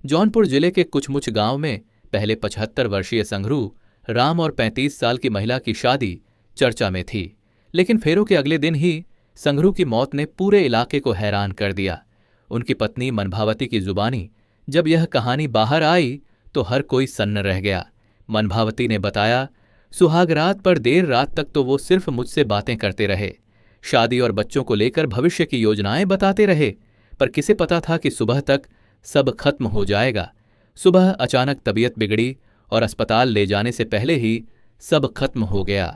जौनपुर जिले के कुछमुच गांव में पहले 75 वर्षीय संघरू राम और 35 साल की महिला की शादी चर्चा में थी। लेकिन फेरों के अगले दिन ही संघरू की मौत ने पूरे इलाके को हैरान कर दिया। उनकी पत्नी मनभावती की जुबानी जब यह कहानी बाहर आई तो हर कोई सन्न रह गया। मनभावती ने बताया, सुहागरात पर देर रात तक तो वो सिर्फ मुझसे बातें करते रहे, शादी और बच्चों को लेकर भविष्य की योजनाएं बताते रहे, पर किसे पता था कि सुबह तक सब खत्म हो जाएगा। सुबह अचानक तबीयत बिगड़ी और अस्पताल ले जाने से पहले ही सब खत्म हो गया।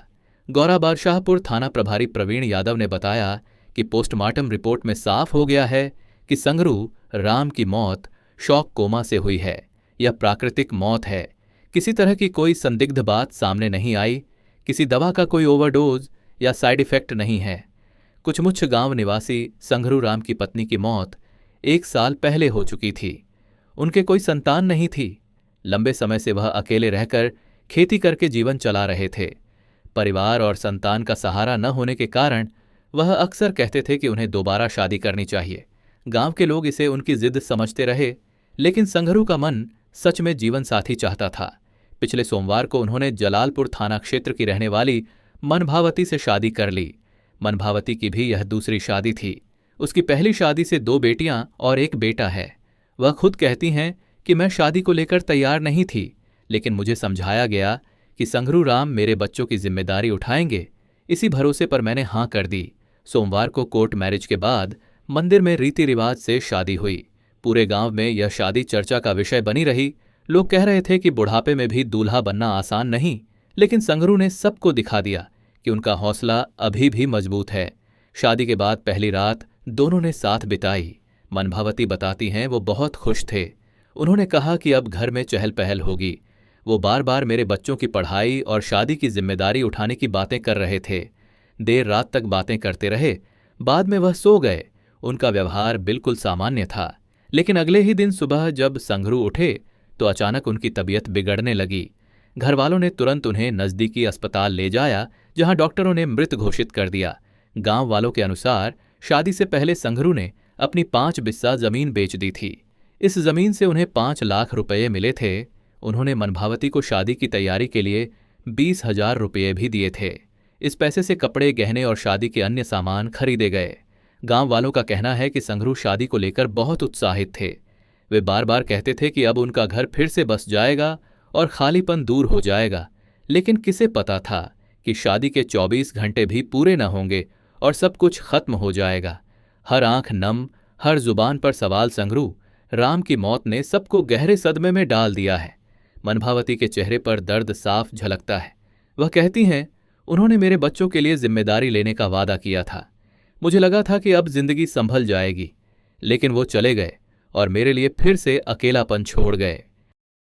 गौरा बादशाहपुर थाना प्रभारी प्रवीण यादव ने बताया कि पोस्टमार्टम रिपोर्ट में साफ हो गया है कि संघरू राम की मौत शॉक कोमा से हुई है। यह प्राकृतिक मौत है। किसी तरह की कोई संदिग्ध बात सामने नहीं आई। किसी दवा का कोई ओवरडोज या साइड इफेक्ट नहीं है। कुछमुच गांव निवासी संघरू राम की पत्नी की मौत 1 साल पहले हो चुकी थी। उनके कोई संतान नहीं थी। लंबे समय से वह अकेले रहकर खेती करके जीवन चला रहे थे। परिवार और संतान का सहारा न होने के कारण वह अक्सर कहते थे कि उन्हें दोबारा शादी करनी चाहिए। गांव के लोग इसे उनकी जिद समझते रहे, लेकिन संघरू का मन सच में जीवन साथी चाहता था। पिछले सोमवार को उन्होंने जलालपुर थाना क्षेत्र की रहने वाली मनभावती से शादी कर ली। मनभावती की भी यह दूसरी शादी थी। उसकी पहली शादी से 2 बेटियां और 1 बेटा है। वह खुद कहती हैं कि मैं शादी को लेकर तैयार नहीं थी, लेकिन मुझे समझाया गया कि संघरू राम मेरे बच्चों की जिम्मेदारी उठाएंगे। इसी भरोसे पर मैंने हां कर दी। सोमवार को कोर्ट मैरिज के बाद मंदिर में रीति रिवाज से शादी हुई। पूरे गांव में यह शादी चर्चा का विषय बनी रही। लोग कह रहे थे कि बुढ़ापे में भी दूल्हा बनना आसान नहीं, लेकिन संघरू ने सबको दिखा दिया कि उनका हौसला अभी भी मजबूत है। शादी के बाद पहली रात दोनों ने साथ बिताई। मनभावती बताती हैं वो बहुत खुश थे। उन्होंने कहा कि अब घर में चहल पहल होगी। वो बार बार मेरे बच्चों की पढ़ाई और शादी की जिम्मेदारी उठाने की बातें कर रहे थे। देर रात तक बातें करते रहे। बाद में वह सो गए। उनका व्यवहार बिल्कुल सामान्य था। लेकिन अगले ही दिन सुबह जब संघरू उठे तो अचानक उनकी तबीयत बिगड़ने लगी। घर वालों ने तुरंत उन्हें नजदीकी अस्पताल ले जाया, जहां डॉक्टरों ने मृत घोषित कर दिया। गांव वालों के अनुसार शादी से पहले संघरू ने अपनी 5 बिस्सा जमीन बेच दी थी। इस जमीन से उन्हें 5 लाख रुपये मिले थे। उन्होंने मनभावती को शादी की तैयारी के लिए 20,000 रुपये भी दिए थे। इस पैसे से कपड़े, गहने और शादी के अन्य सामान खरीदे गए। गांव वालों का कहना है कि संघरू शादी को लेकर बहुत उत्साहित थे। वे बार बार कहते थे कि अब उनका घर फिर से बस जाएगा और खालीपन दूर हो जाएगा। लेकिन किसे पता था कि शादी के 24 घंटे भी पूरे न होंगे और सब कुछ खत्म हो जाएगा। हर आंख नम, हर जुबान पर सवाल। संघरू राम की मौत ने सबको गहरे सदमे में डाल दिया है। मनभावती के चेहरे पर दर्द साफ झलकता है। वह कहती हैं, उन्होंने मेरे बच्चों के लिए जिम्मेदारी लेने का वादा किया था। मुझे लगा था कि अब जिंदगी संभल जाएगी, लेकिन वो चले गए और मेरे लिए फिर से अकेलापन छोड़ गए।